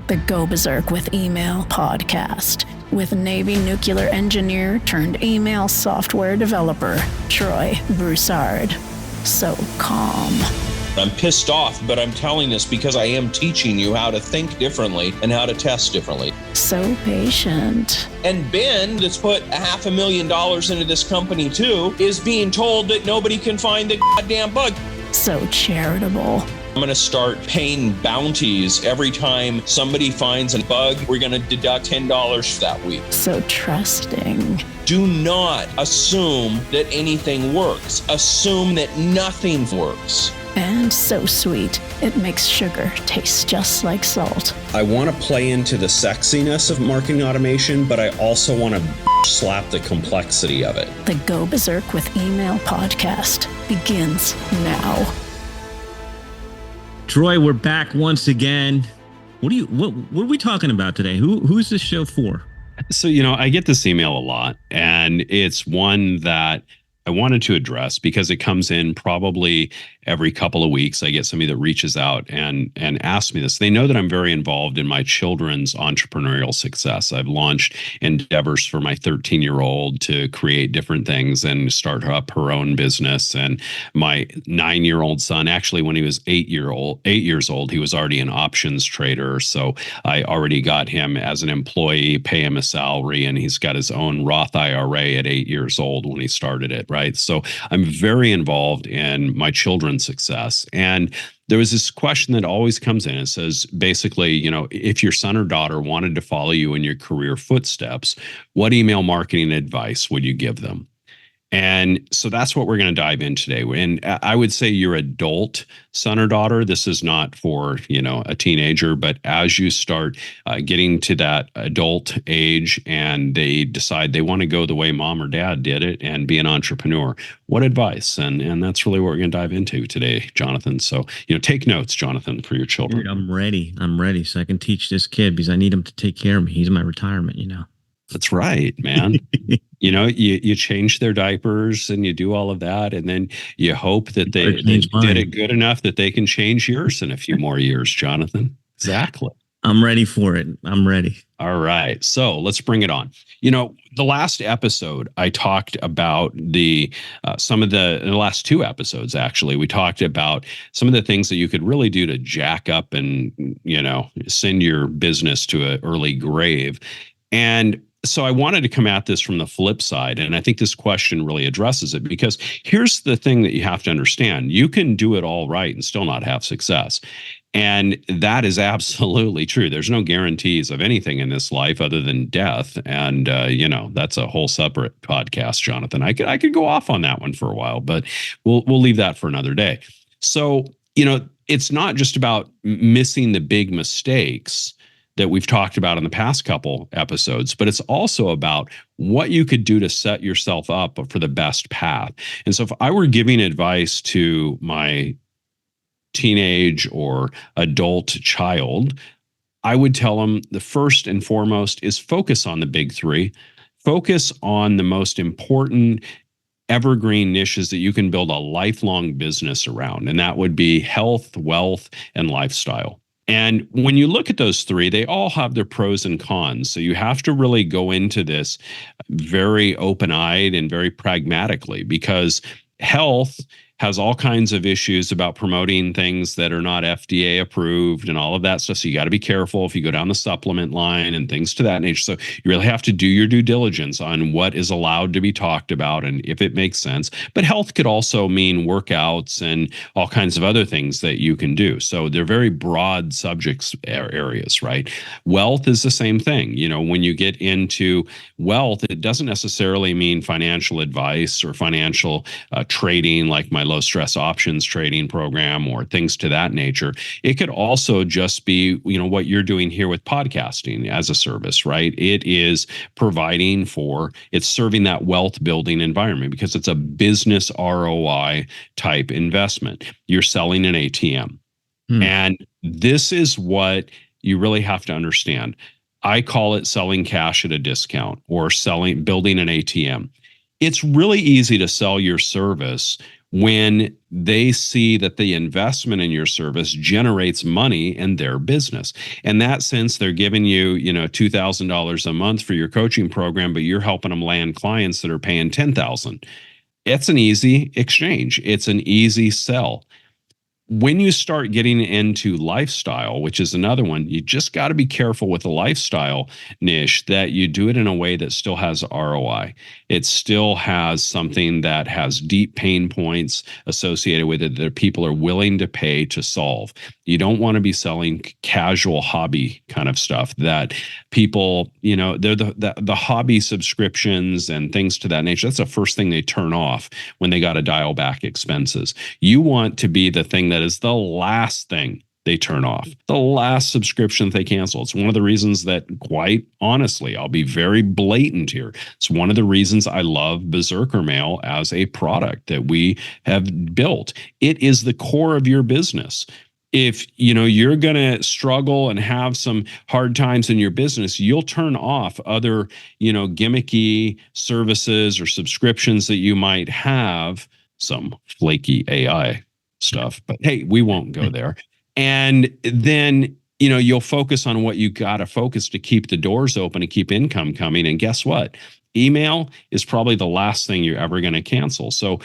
the Go Berserk with Email podcast with Navy nuclear engineer turned email software developer, Troy Broussard. So calm. I'm pissed off, but I'm telling this because I am teaching you how to think differently and how to test differently. So patient. And Ben, that's put $500,000 into this company too, is being told that nobody can find the goddamn bug. So charitable. I'm going to start paying bounties every time somebody finds a bug. We're going to deduct $10 for that week. So trusting. Do not assume that anything works. Assume that nothing works. And so sweet, it makes sugar taste just like salt. I want to play into the sexiness of marketing automation, but I also want to slap the complexity of it. The Go Berserk with Email podcast begins now. Troy, we're back once again. What are we talking about today? Who's this show for? So, I get this email a lot, and it's one that I wanted to address because it comes in probably every couple of weeks. I get somebody that reaches out and asks me this. They know that I'm very involved in my children's entrepreneurial success. I've launched endeavors for my 13-year-old to create different things and start up her own business. And my 9-year-old son, actually, when he was 8 years old, he was already an options trader. So I already got him as an employee, pay him a salary, and he's got his own Roth IRA at 8 years old when he started it, right? So I'm very involved in my children's success. And there was this question that always comes in. It says, basically, if your son or daughter wanted to follow you in your career footsteps, what email marketing advice would you give them? And so that's what we're going to dive in today. And I would say your adult son or daughter, this is not for, a teenager, but as you start getting to that adult age and they decide they want to go the way mom or dad did it and be an entrepreneur, what advice? And that's really what we're going to dive into today, Jonathan. So, take notes, Jonathan, for your children. Dude, I'm ready. So I can teach this kid because I need him to take care of me. He's my retirement, That's right, man. You change their diapers and you do all of that. And then you hope that they did it good enough that they can change yours in a few more years, Jonathan. Exactly. I'm ready for it. I'm ready. All right. So let's bring it on. The last episode, I talked about in the last two episodes, actually, we talked about some of the things that you could really do to jack up and, send your business to an early grave. And so I wanted to come at this from the flip side. And I think this question really addresses it because here's the thing that you have to understand. You can do it all right and still not have success. And that is absolutely true. There's no guarantees of anything in this life other than death. And, that's a whole separate podcast, Jonathan. I could go off on that one for a while, but we'll leave that for another day. So, it's not just about missing the big mistakes that we've talked about in the past couple episodes, but it's also about what you could do to set yourself up for the best path. And so if I were giving advice to my teenage or adult child, I would tell them the first and foremost is focus on the big three. Focus on the most important evergreen niches that you can build a lifelong business around. And that would be health, wealth, and lifestyle. And when you look at those three, they all have their pros and cons. So you have to really go into this very open-eyed and very pragmatically because health has all kinds of issues about promoting things that are not FDA approved and all of that stuff. So you got to be careful if you go down the supplement line and things to that nature. So you really have to do your due diligence on what is allowed to be talked about and if it makes sense. But health could also mean workouts and all kinds of other things that you can do. So they're very broad subjects areas, right? Wealth is the same thing. When you get into wealth, it doesn't necessarily mean financial advice or financial trading like my low stress options trading program or things to that nature. It could also just be, what you're doing here with podcasting as a service, right? It is it's serving that wealth building environment because it's a business ROI type investment. You're selling an ATM. And this is what you really have to understand. I call it selling cash at a discount or building an ATM. It's really easy to sell your service when they see that the investment in your service generates money in their business. In that sense, they're giving you, $2,000 a month for your coaching program, but you're helping them land clients that are paying $10,000. It's an easy exchange. It's an easy sell. When you start getting into lifestyle, which is another one, you just got to be careful with the lifestyle niche that you do it in a way that still has ROI. It still has something that has deep pain points associated with it that people are willing to pay to solve. You don't want to be selling casual hobby kind of stuff that people, they're the hobby subscriptions and things to that nature. That's the first thing they turn off when they got to dial back expenses. You want to be the thing that is the last thing they turn off, the last subscription that they cancel. It's one of the reasons that, quite honestly, I'll be very blatant here. It's one of the reasons I love Berserker Mail as a product that we have built. It is the core of your business. If you're going to struggle and have some hard times in your business, you'll turn off other, gimmicky services or subscriptions that you might have, some flaky AI stuff, but hey, we won't go there. And then, you'll focus on what you got to focus to keep the doors open and keep income coming. And guess what? Email is probably the last thing you're ever going to cancel. So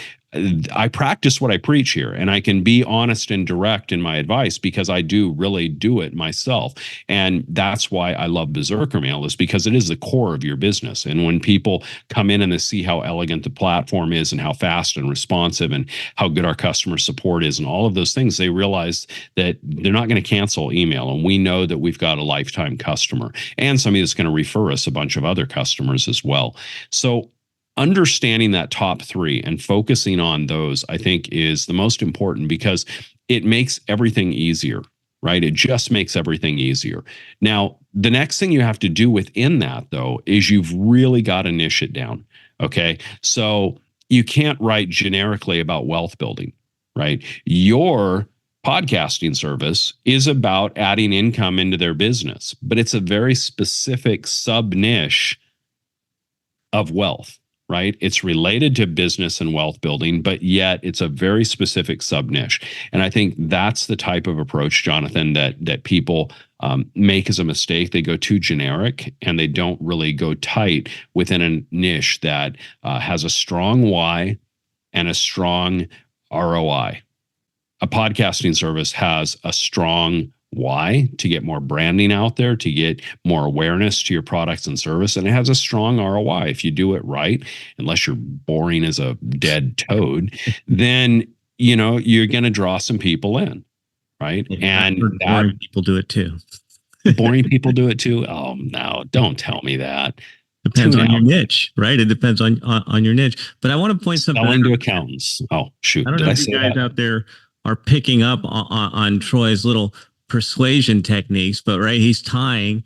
I practice what I preach here, and I can be honest and direct in my advice because I do really do it myself. And that's why I love Berserker Mail, is because it is the core of your business. And when people come in and they see how elegant the platform is and how fast and responsive and how good our customer support is and all of those things, they realize that they're not going to cancel email. And we know that we've got a lifetime customer and somebody that's going to refer us a bunch of other customers as well. So understanding that top three and focusing on those, I think, is the most important because it makes everything easier, right? It just makes everything easier. Now, the next thing you have to do within that, though, is you've really got to niche it down, okay? So you can't write generically about wealth building, right? Your podcasting service is about adding income into their business, but it's a very specific sub-niche of wealth. Right? It's related to business and wealth building, but yet it's a very specific sub niche. And I think that's the type of approach, Jonathan, that people make as a mistake. They go too generic and they don't really go tight within a niche that has a strong why and a strong ROI. A podcasting service has a strong why to get more branding out there, to get more awareness to your products and service. And it has a strong ROI. If you do it right, unless you're boring as a dead toad, then, you're going to draw some people in. Right. Yeah, and boring people do it too. Boring people do it too. Oh, no, don't tell me that. Depends on your niche, right? It depends on your niche. But I want to point something out. Selling to accountants. Oh, shoot. I don't know if you guys out there are picking up on Troy's little persuasion techniques, but right, he's tying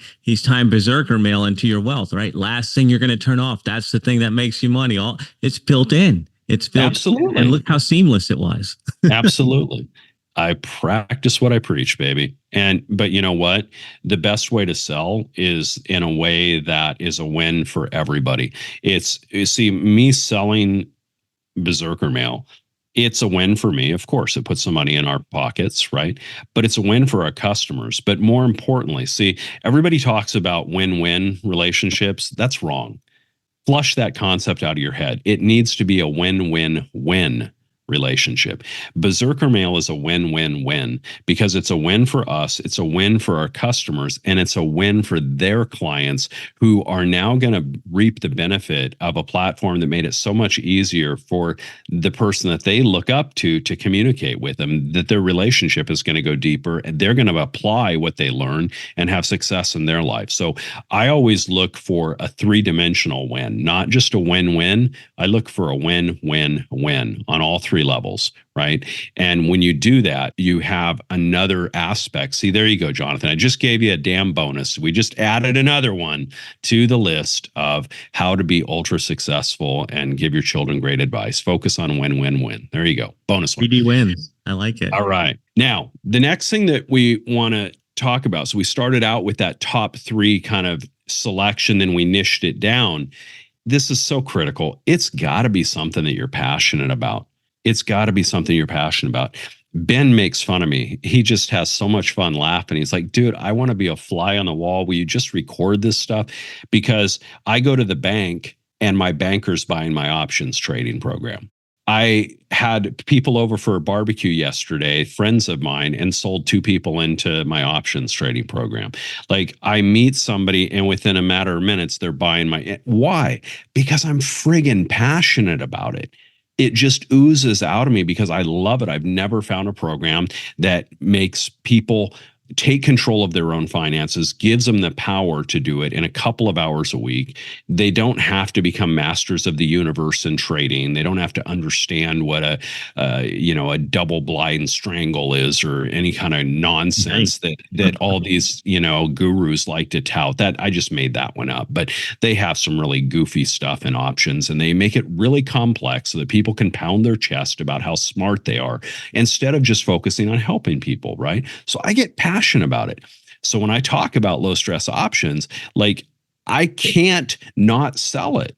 Berserker Mail into your wealth, right? Last thing you're going to turn off. That's the thing that makes you money. It's built in. It's built. Absolutely. And look how seamless it was. Absolutely. I practice what I preach, baby. But you know what? The best way to sell is in a way that is a win for everybody. Me selling Berserker Mail, it's a win for me. Of course, it puts some money in our pockets, right? But it's a win for our customers. But more importantly, everybody talks about win-win relationships. That's wrong. Flush that concept out of your head. It needs to be a win-win-win relationship. Berserker Mail is a win-win-win because it's a win for us, it's a win for our customers, and it's a win for their clients who are now going to reap the benefit of a platform that made it so much easier for the person that they look up to communicate with them, that their relationship is going to go deeper and they're going to apply what they learn and have success in their life. So I always look for a three-dimensional win, not just a win-win. I look for a win-win-win on all three levels, right? And when you do that, you have another aspect. See, there you go, Jonathan. I just gave you a damn bonus. We just added another one to the list of how to be ultra successful and give your children great advice. Focus on win-win-win. There you go. Bonus one. 3D wins. I like it. All right. Now, the next thing that we want to talk about, so we started out with that top three kind of selection, then we niched it down. This is so critical. It's got to be something that you're passionate about. It's got to be something you're passionate about. Ben makes fun of me. He just has so much fun laughing. He's like, dude, I want to be a fly on the wall. Will you just record this stuff? Because I go to the bank and my banker's buying my options trading program. I had people over for a barbecue yesterday, friends of mine, and sold 2 people into my options trading program. Like, I meet somebody and within a matter of minutes, they're buying my, why? Because I'm friggin' passionate about it. It just oozes out of me because I love it. I've never found a program that makes people take control of their own finances, gives them the power to do it in a couple of hours a week. They don't have to become masters of the universe in trading. They don't have to understand what a double blind strangle is or any kind of nonsense that all these, gurus like to tout. That I just made that one up, but they have some really goofy stuff in options, and they make it really complex so that people can pound their chest about how smart they are instead of just focusing on helping people, right? So I get passionate about it. So when I talk about low stress options, like, I can't not sell it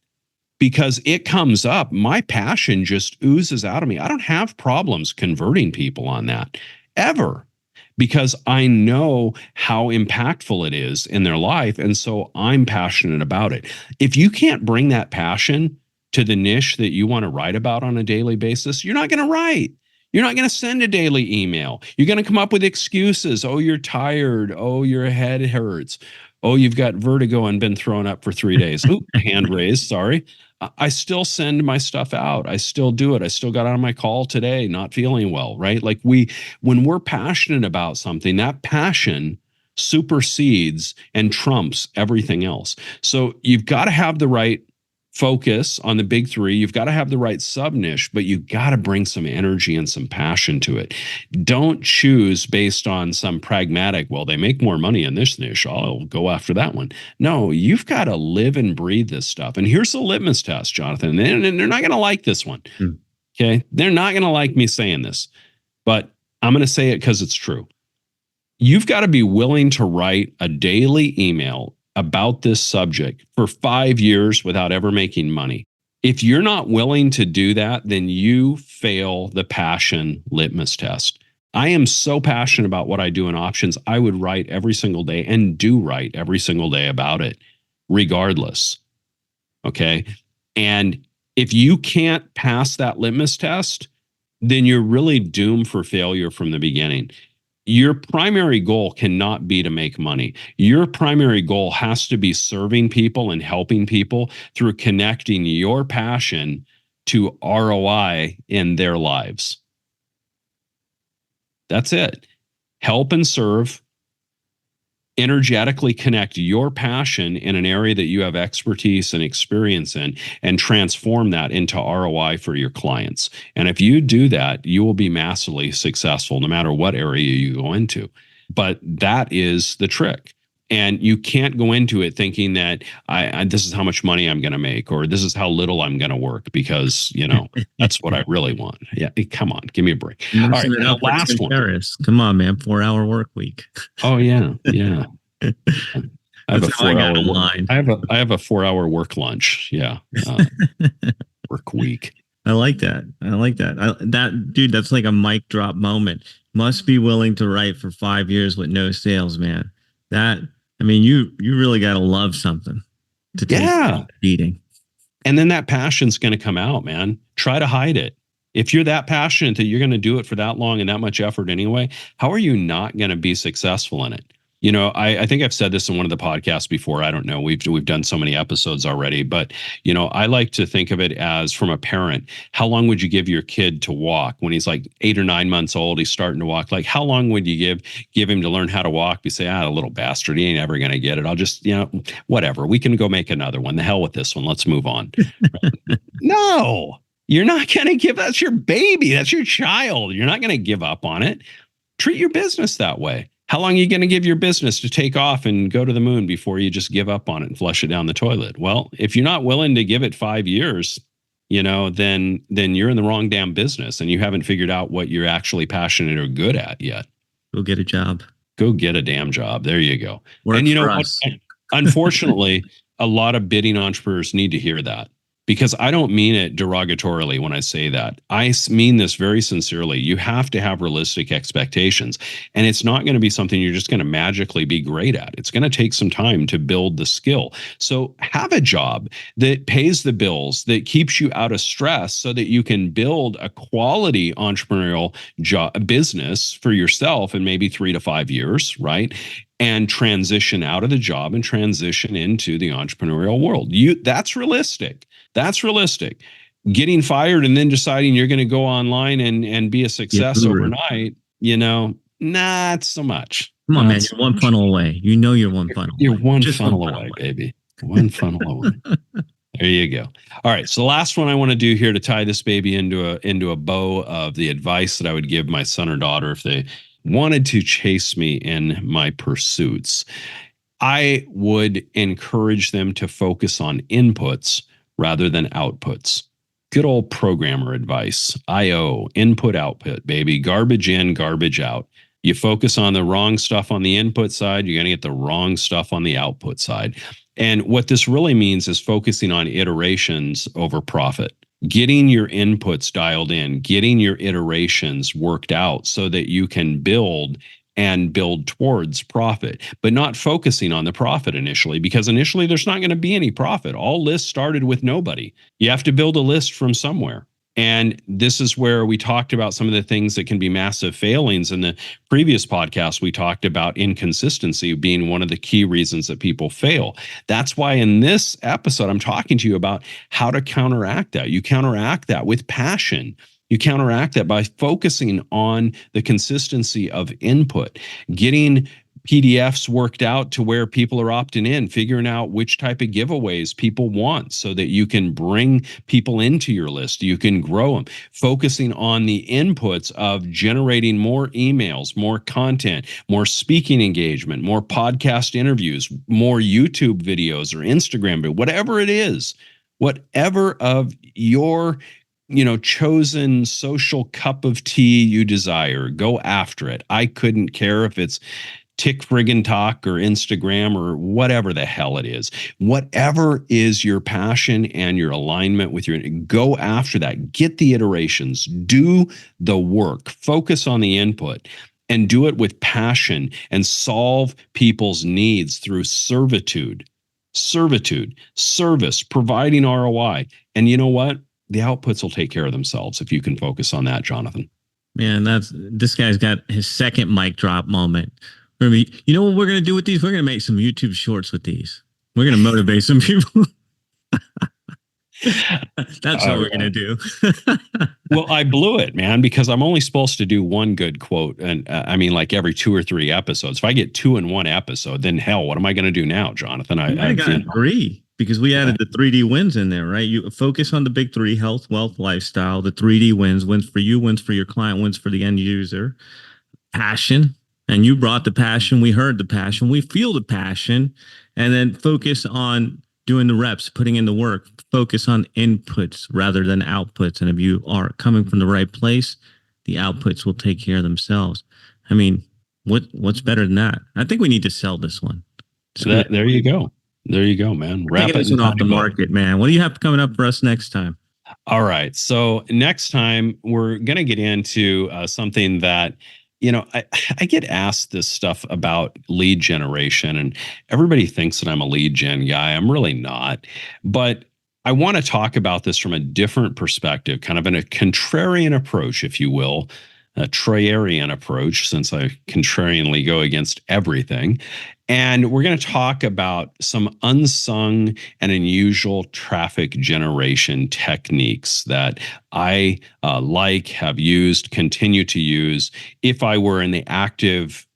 because it comes up. My passion just oozes out of me. I don't have problems converting people on that ever because I know how impactful it is in their life. And so I'm passionate about it. If you can't bring that passion to the niche that you want to write about on a daily basis, you're not going to write. You're not going to send a daily email. You're going to come up with excuses. Oh, you're tired. Oh, your head hurts. Oh, you've got vertigo and been thrown up for 3 days. Oop, hand raised. Sorry. I still send my stuff out. I still do it. I still got on my call today, not feeling well, right? Like, when we're passionate about something, that passion supersedes and trumps everything else. So you've got to have the right focus on the big 3. You've got to have the right sub niche, but you got to bring some energy and some passion to it. Don't choose based on some pragmatic, well, they make more money in this niche, I'll go after that one. No, you've got to live and breathe this stuff. And here's the litmus test, Jonathan. And they're not going to like this one. Okay. They're not going to like me saying this, but I'm going to say it because it's true. You've got to be willing to write a daily email about this subject for 5 years without ever making money. If you're not willing to do that, then you fail the passion litmus test. I am so passionate about what I do in options. I would write every single day and do write every single day about it, regardless. Okay. And if you can't pass that litmus test, then you're really doomed for failure from the beginning. Your primary goal cannot be to make money. Your primary goal has to be serving people and helping people through connecting your passion to ROI in their lives. That's it. Help and serve. Energetically connect your passion in an area that you have expertise and experience in and transform that into ROI for your clients. And if you do that, you will be massively successful no matter what area you go into. But that is the trick. And you can't go into it thinking that this is how much money I'm going to make, or this is how little I'm going to work because, that's what I really want. Yeah. Come on, give me a break. All right. The last one. Come on, man. 4-hour work week. Oh yeah. Yeah. I have a 4-hour line. I have a 4-hour work lunch. Yeah. Work week. I like that. Dude, that's like a mic drop moment. Must be willing to write for 5 years with no sales, man. You really got to love something to take beating. And then that passion's going to come out, man. Try to hide it. If you're that passionate that you're going to do it for that long and that much effort anyway, how are you not going to be successful in it? I think I've said this in one of the podcasts before. I don't know. We've done so many episodes already, but I like to think of it as from a parent. How long would you give your kid to walk when he's like 8 or 9 months old? He's starting to walk. Like, how long would you give him to learn how to walk? You say, a little bastard. He ain't ever going to get it. I'll just, whatever. We can go make another one. The hell with this one. Let's move on. No, you're not going to give. That's your baby. That's your child. You're not going to give up on it. Treat your business that way. How long are you going to give your business to take off and go to the moon before you just give up on it and flush it down the toilet? Well, if you're not willing to give it 5 years, then you're in the wrong damn business and you haven't figured out what you're actually passionate or good at yet. Go get a job. Go get a damn job. There you go. Work and for us. Unfortunately, a lot of bidding entrepreneurs need to hear that. because I don't mean it derogatorily when I say that. I mean this very sincerely. You have to have realistic expectations, and it's not going to be something you're just going to magically be great at. It's going to take some time to build the skill. So have a job that pays the bills, that keeps you out of stress, so that you can build a quality entrepreneurial business for yourself in maybe 3 to 5 years, right? And transition out of the job and transition into the entrepreneurial world. That's realistic. That's realistic. Getting fired and then deciding you're going to go online and be a success overnight, not so much. Come on, man. You're one funnel away. You're one funnel. You're one funnel away, baby. One funnel away. There you go. All right. So the last one I want to do here to tie this baby into a bow of the advice that I would give my son or daughter if they wanted to chase me in my pursuits. I would encourage them to focus on inputs rather than outputs. Good old programmer advice. IO, input, output, baby. Garbage in, garbage out. You focus on the wrong stuff on the input side, you're going to get the wrong stuff on the output side. And what this really means is focusing on iterations over profit. Getting your inputs dialed in, getting your iterations worked out so that you can build towards profit, but not focusing on the profit initially, because initially there's not going to be any profit. All lists started with nobody. You have to build a list from somewhere. And this is where we talked about some of the things that can be massive failings. In the previous podcast, we talked about inconsistency being one of the key reasons that people fail. That's why in this episode, I'm talking to you about how to counteract that. You counteract that with passion. You counteract that by focusing on the consistency of input, getting PDFs worked out to where people are opting in, figuring out which type of giveaways people want so that you can bring people into your list. You can grow them, focusing on the inputs of generating more emails, more content, more speaking engagement, more podcast interviews, more YouTube videos or Instagram, but whatever it is, whatever of your chosen social cup of tea you desire, go after it. I couldn't care if it's Tick Friggin' Talk or Instagram or whatever the hell it is. Whatever is your passion and your alignment with go after that. Get the iterations, do the work, focus on the input, and do it with passion and solve people's needs through service, providing ROI. And you know what? The outputs will take care of themselves if you can focus on that, Jonathan. Man, this guy's got his second mic drop moment. You know what we're going to do with these? We're going to make some YouTube shorts with these. We're going to motivate some people. That's what we're going to do. Well, I blew it, man, because I'm only supposed to do one good quote. And like every 2 or 3 episodes. If I get 2 in one episode, then hell, what am I going to do now, Jonathan? I got 3 because we added the 3D wins in there, right? You focus on the big 3: health, wealth, lifestyle. The 3D wins for you, wins for your client, wins for the end user. Passion. And you brought the passion. We heard the passion. We feel the passion. And then focus on doing the reps, putting in the work. Focus on inputs rather than outputs. And if you are coming from the right place, the outputs will take care of themselves. I mean, what's better than that? I think we need to sell this one. There you go. There you go, man. Wrap it off the market, man. What do you have coming up for us next time? All right. So next time we're going to get into something that, I get asked this stuff about lead generation, and everybody thinks that I'm a lead gen guy. I'm really not. But I want to talk about this from a different perspective, kind of in a contrarian approach, if you will, a Troyerian approach, since I contrarianly go against everything. And we're going to talk about some unsung and unusual traffic generation techniques that I have used, continue to use. If I were in the active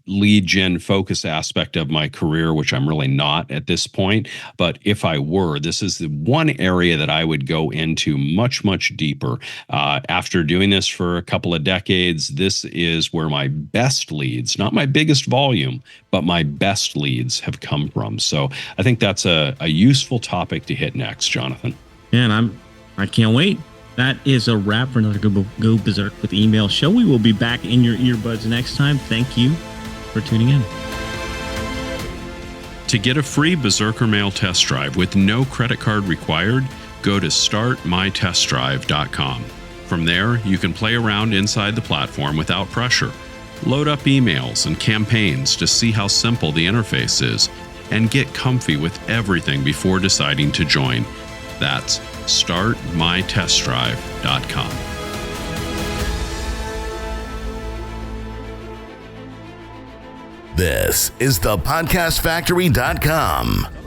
lead gen focus aspect of my career, which I'm really not at this point. But if I were, this is the one area that I would go into much, much deeper. After doing this for a couple of decades, this is where my best leads, not my biggest volume, but my best leads have come from. So I think that's a useful topic to hit next, Jonathan. Man, I can't wait. That is a wrap for another Go Berserk with Email show. We will be back in your earbuds next time. Thank you for tuning in. To get a free Berserker Mail test drive with no credit card required, go to startmytestdrive.com. From there, you can play around inside the platform without pressure. Load up emails and campaigns to see how simple the interface is, and get comfy with everything before deciding to join. That's startmytestdrive.com. This is thepodcastfactory.com.